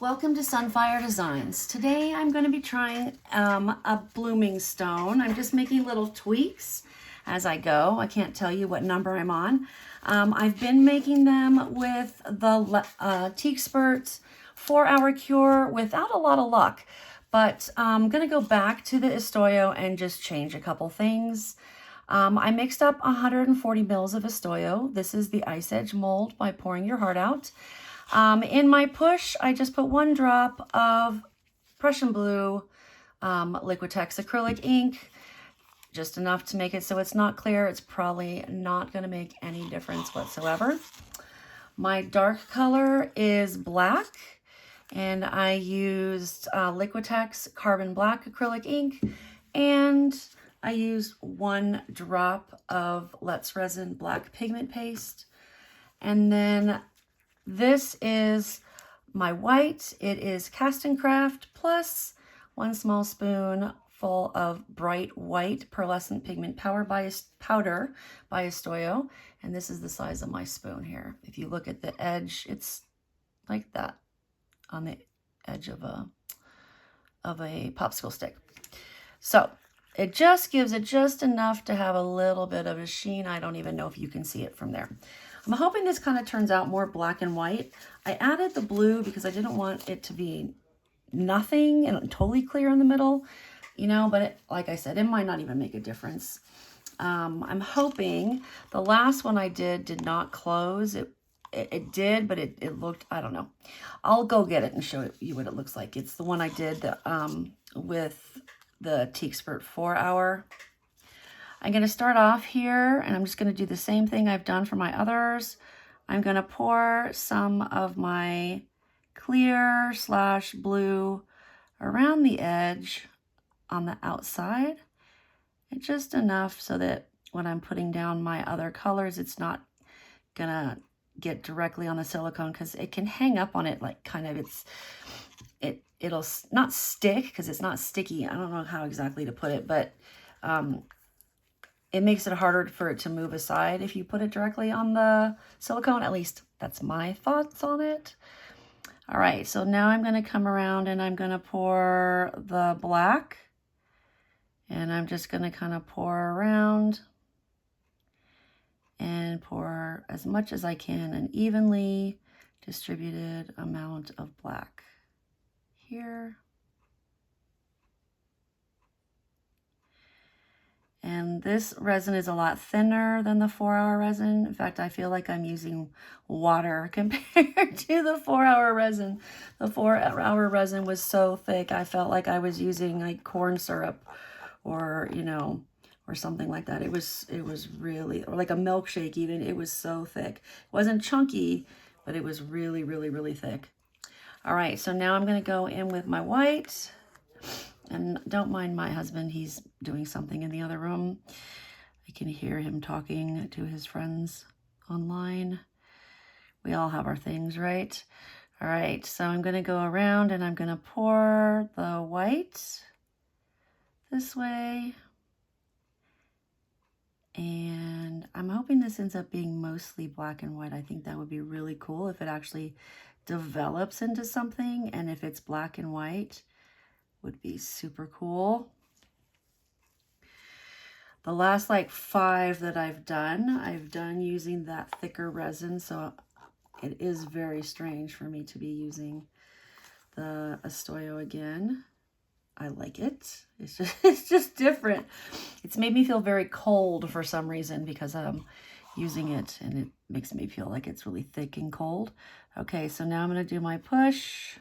Welcome to Sunfire Designs. Today I'm going to be trying a blooming stone. I'm just making little tweaks as I go. I can't tell you what number I'm on. I've been making them with the Teak Spurts 4-hour cure without a lot of luck, but I'm going to go back to the Estoyo and just change a couple things. I mixed up 140 mils of Estoyo. This is the Ice Edge mold by Pouring Your Heart Out. In my push, I just put 1 drop of Prussian Blue Liquitex acrylic ink, just enough to make it so it's not clear. It's probably not going to make any difference whatsoever. My dark color is black, and I used Liquitex Carbon Black acrylic ink, and I used 1 drop of Let's Resin black pigment paste. And then this is my white. It is Cast and Craft plus 1 small spoon full of bright white pearlescent pigment powder by Estoyo. And this is the size of my spoon here. If you look at the edge, it's like that on the edge of a popsicle stick. So it just gives it just enough to have a little bit of a sheen. I don't even know if you can see it from there. I'm hoping this kind of turns out more black and white. I added the blue because I didn't want it to be nothing and totally clear in the middle, you know, but it, like I said, it might not even make a difference. I'm hoping the last one I did not close. It did, but it looked, I don't know. I'll go get it and show you what it looks like. It's the one I did with the Teak Spurt 4-hour. I'm going to start off here, and I'm just going to do the same thing I've done for my others. I'm going to pour some of my clear / blue around the edge on the outside, and just enough so that when I'm putting down my other colors, it's not going to get directly on the silicone, because it can hang up on it like kind of, it'll not stick because it's not sticky. I don't know how exactly to put it, but it makes it harder for it to move aside if you put it directly on the silicone. At least that's my thoughts on it. All right, so now I'm going to come around and I'm going to pour the black. And I'm just going to kind of pour around and pour as much as I can, an evenly distributed amount of black here. And this resin is a lot thinner than the 4-hour resin. In fact, I feel like I'm using water compared to the 4-hour resin. The 4-hour resin was so thick, I felt like I was using like corn syrup or, you know, or something like that. It was really, or like a milkshake even. It was so thick. It wasn't chunky, but it was really, really, really thick. All right, so now I'm going to go in with my white. And don't mind my husband, he's doing something in the other room. I can hear him talking to his friends online. We all have our things, right? All right, so I'm going to go around and I'm going to pour the white this way. And I'm hoping this ends up being mostly black and white. I think that would be really cool if it actually develops into something, and if it's black and white, would be super cool. The last like 5 that I've done using that thicker resin, so it is very strange for me to be using the Estoyo again. I like it. It's just different. It's made me feel very cold for some reason because I'm using it, and it makes me feel like it's really thick and cold. Okay, so now I'm going to do my push.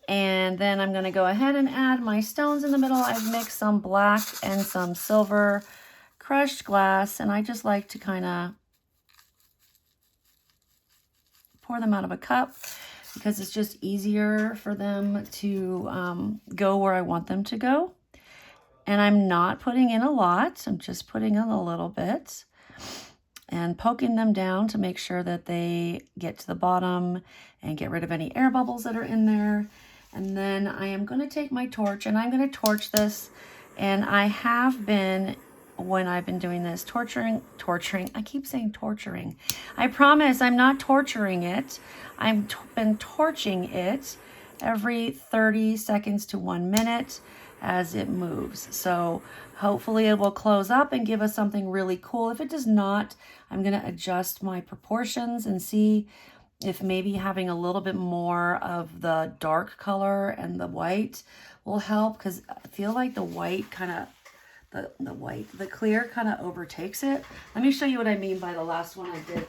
And then I'm going to go ahead and add my stones in the middle. I've mixed some black and some silver crushed glass, and I just like to kind of pour them out of a cup because it's just easier for them to go where I want them to go. And I'm not putting in a lot. I'm just putting in a little bit and poking them down to make sure that they get to the bottom and get rid of any air bubbles that are in there. And then I am going to take my torch and I'm going to torch this. And I have been when I've been doing this, torturing, I keep saying torturing. I promise I'm not torturing it. I've been torching it every 30 seconds to 1 minute as it moves. So hopefully it will close up and give us something really cool. If it does not, I'm gonna adjust my proportions and see if maybe having a little bit more of the dark color and the white will help, because I feel like the white kind of, the clear kind of overtakes it. Let me show you what I mean by the last one I did.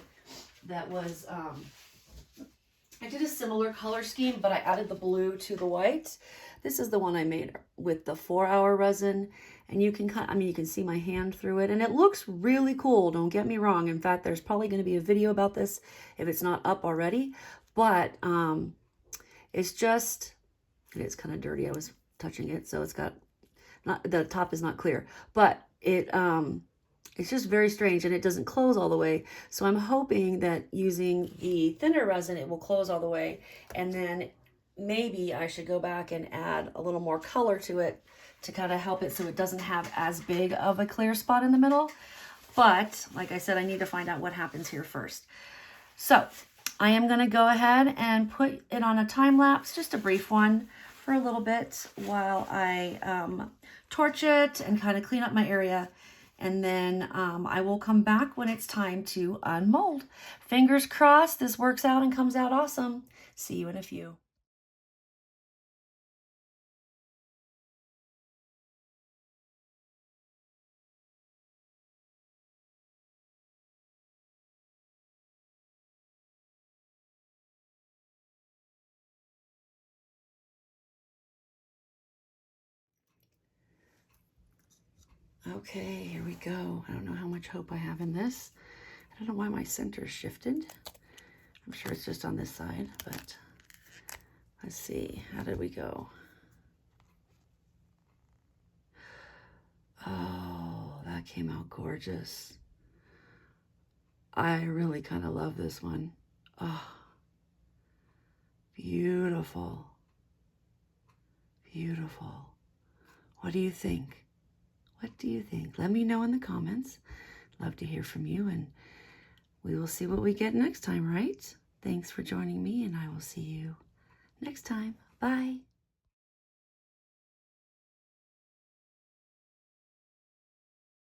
That was, I did a similar color scheme, but I added the blue to the white. This is the one I made with the 4-hour resin, and you can kind of, I mean, you can see my hand through it, and it looks really cool. Don't get me wrong. In fact, there's probably going to be a video about this if it's not up already, but it's just, it is kind of dirty. I was touching it, so it's got, not, the top is not clear, but it's just very strange, and it doesn't close all the way. So I'm hoping that using the thinner resin, it will close all the way. And then maybe I should go back and add a little more color to it to kind of help it so it doesn't have as big of a clear spot in the middle. But like I said, I need to find out what happens here first. So I am going to go ahead and put it on a time lapse, just a brief one, for a little bit while I torch it and kind of clean up my area. And then I will come back when it's time to unmold. Fingers crossed this works out and comes out awesome. See you in a few. Okay, here we go. I don't know how much hope I have in this. I don't know why my center shifted. I'm sure it's just on this side, but let's see. How did we go? Oh, that came out gorgeous. I really kind of love this one. Oh, beautiful. Beautiful. What do you think? What do you think? Let me know in the comments. Love to hear from you, and we will see what we get next time, right? Thanks for joining me, and I will see you next time. Bye.